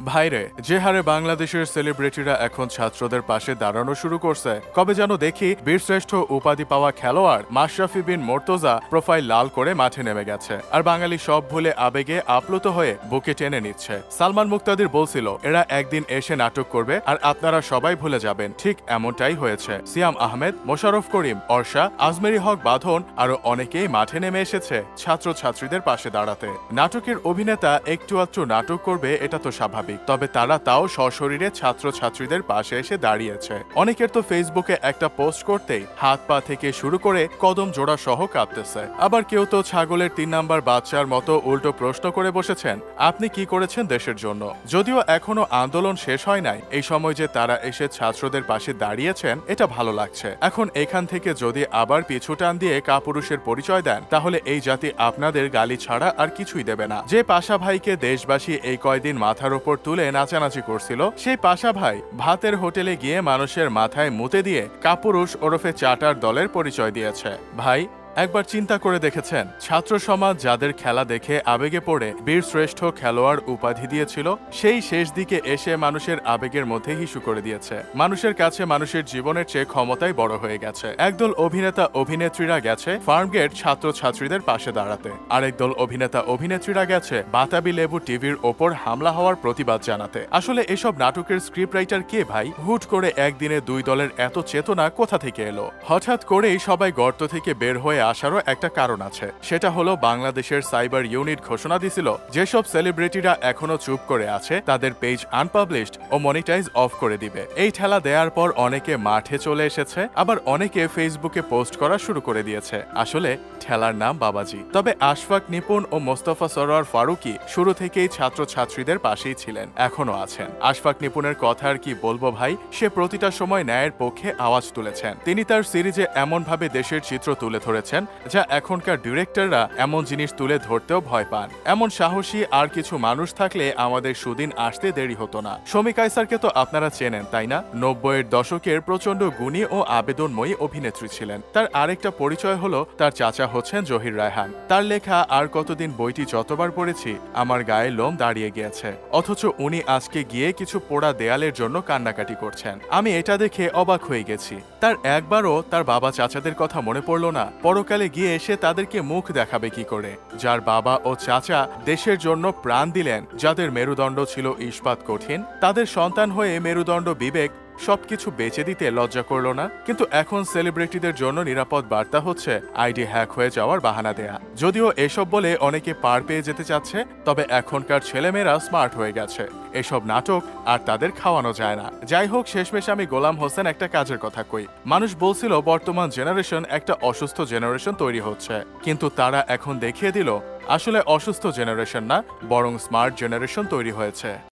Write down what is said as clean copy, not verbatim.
ভাইরে, যে হারে বাংলাদেশের সেলিব্রিটিরা এখন ছাত্রদের পাশে দাঁড়ানো শুরু করছে, কবে যেন দেখি বীরশ্রেষ্ঠ উপাধি পাওয়া খেলোয়াড় মাশরাফি বিন মোর্তজা প্রোফাইল লাল করে মাঠে নেমে গেছে, আর বাঙালি সব ভুলে আবেগে আপ্লুত হয়ে বুকে টেনে নিচ্ছে। সালমান মুক্তাদির বলছিল এরা একদিন এসে নাটক করবে আর আপনারা সবাই ভুলে যাবেন। ঠিক এমনটাই হয়েছে। সিয়াম আহমেদ, মোশাররফ করিম, অর্ষা, আজমেরি হক বাঁধন আরো অনেকেই মাঠে নেমে এসেছে ছাত্রছাত্রীদের পাশে দাঁড়াতে। নাটকের অভিনেতা একটু আধটু নাটক করবে, এটা তো স্বাভাবিক, তবে তারা তাও সশরীরে ছাত্রছাত্রীদের পাশে এসে দাঁড়িয়েছে। অনেকের তো ফেসবুকে একটা পোস্ট করতেই হাত পা থেকে শুরু করে কদম জোড়া সহ কাঁপতেছে। আবার কেউ তো ছাগলের 3 নাম্বার বাচ্চার মতো উল্টো প্রশ্ন করে বসেছেন, আপনি কি করেছেন দেশের জন্য? যদিও এখনো আন্দোলন শেষ হয় নাই, এই সময় যে তারা এসে ছাত্রদের পাশে দাঁড়িয়েছেন এটা ভালো লাগছে। এখন এখান থেকে যদি আবার পিছু টান দিয়ে কাপুরুষের পরিচয় দেন, তাহলে এই জাতি আপনাদের গালি ছাড়া আর কিছুই দেবে না। যে পাশা ভাইকে দেশবাসী এই কয়দিন মাথার উপর তুলে নাচানাচি করছিল, সেই পাশা ভাই ভাতের হোটেলে গিয়ে মানুষের মাথায় মুতে দিয়ে কাপুরুষ ওরফে চাটার দলের পরিচয় দিয়েছে। ভাই, একবার চিন্তা করে দেখেছেন, ছাত্র সমাজ যাদের খেলা দেখে আবেগে পড়ে বীরশ্রেষ্ঠ খেলোয়াড় উপাধি দিয়েছিল, সেই শেষ দিকে এসে মানুষের আবেগের মধ্যে হিসু করে দিয়েছে। মানুষের কাছে মানুষের জীবনের চেয়ে ক্ষমতাই বড় হয়ে গেছে। একদল অভিনেতা অভিনেত্রীরা গেছে ফার্মগেট ছাত্রছাত্রীদের পাশে দাঁড়াতে, আরেক দল অভিনেতা অভিনেত্রীরা গেছে বাতাবি লেবু টিভির ওপর হামলা হওয়ার প্রতিবাদ জানাতে। আসলে এসব নাটকের স্ক্রিপ্ট রাইটার কে ভাই? হুট করে একদিনে দুই দলের এত চেতনা কোথা থেকে এলো? হঠাৎ করেই সবাই গর্ত থেকে বের হয়ে আসারও একটা কারণ আছে, সেটা হলো বাংলাদেশের সাইবার ইউনিট ঘোষণা দিছিল যেসব সেলিব্রিটিরা এখনো চুপ করে আছে তাদের পেজ আনপাবলিশড ও মনিটাইজ অফ করে দিবে। এই ঠেলা দেওয়ার পর অনেকে মাঠে চলে এসেছে, আবার অনেকে ফেসবুকে পোস্ট করা শুরু করে দিয়েছে। আসলে ঠেলার নাম বাবাজি। তবে আশফাক নিপুণ ও মোস্তফা সরোয়ার ফারুকী শুরু থেকেই ছাত্রছাত্রীদের পাশেই ছিলেন, এখনো আছেন। আশফাক নিপুণের কথা আর কি বলবো ভাই, সে প্রতিটা সময় ন্যায়ের পক্ষে আওয়াজ তুলেছেন। তিনি তার সিরিজে এমনভাবে দেশের চিত্র তুলে ধরেছেন যা এখনকার ডিরেক্টররা এমন জিনিস তুলে ধরতেও ভয় পান। এমন সাহসী আর কিছু মানুষ থাকলে আমাদের সুদিন আসতে দেরি হতো না। শমী কায়সারকে তো আপনারা চেনেন, তাই না? 90-এর দশকের প্রচন্ড গুণী ও আবেদনময়ী অভিনেত্রী ছিলেন। তার আরেকটা পরিচয় হলো তার চাচা হচ্ছেন জহির রায়হান। তার লেখা আর কতদিন বইটি যতবার পড়েছি আমার গায়ে লোম দাঁড়িয়ে গিয়েছে, অথচ উনি আজকে গিয়ে কিছু পোড়া দেয়ালের জন্য কান্নাকাটি করছেন। আমি এটা দেখে অবাক হয়ে গেছি। তার একবারও তার বাবা চাচাদের কথা মনে পড়ল না? পরকালে গিয়ে এসে তাদেরকে মুখ দেখাবে কি করে? যার বাবা ও চাচা দেশের জন্য প্রাণ দিলেন, যাদের মেরুদণ্ড ছিল ইস্পাত কঠিন, তাদের সন্তান হয়ে মেরুদণ্ড বিবেক সবকিছু বেচে দিতে লজ্জা করলো না? কিন্তু এখন সেলিব্রিটিদের জন্য নিরাপদ বার্তা হচ্ছে আইডি হ্যাক হয়ে যাওয়ার বাহানা দেয়া। যদিও এসব বলে অনেকে পার পেয়ে যেতে চাচ্ছে, তবে এখনকার ছেলেমেয়েরা স্মার্ট হয়ে গেছে, এসব নাটক আর তাদের খাওয়ানো যায় না। যাই হোক, শেষমেশ আমি গোলাম হোসেন একটা কাজের কথা কই। মানুষ বলছিল বর্তমান জেনারেশন একটা অসুস্থ জেনারেশন তৈরি হচ্ছে, কিন্তু তারা এখন দেখিয়ে দিল আসলে অসুস্থ জেনারেশন না, বরং স্মার্ট জেনারেশন তৈরি হয়েছে।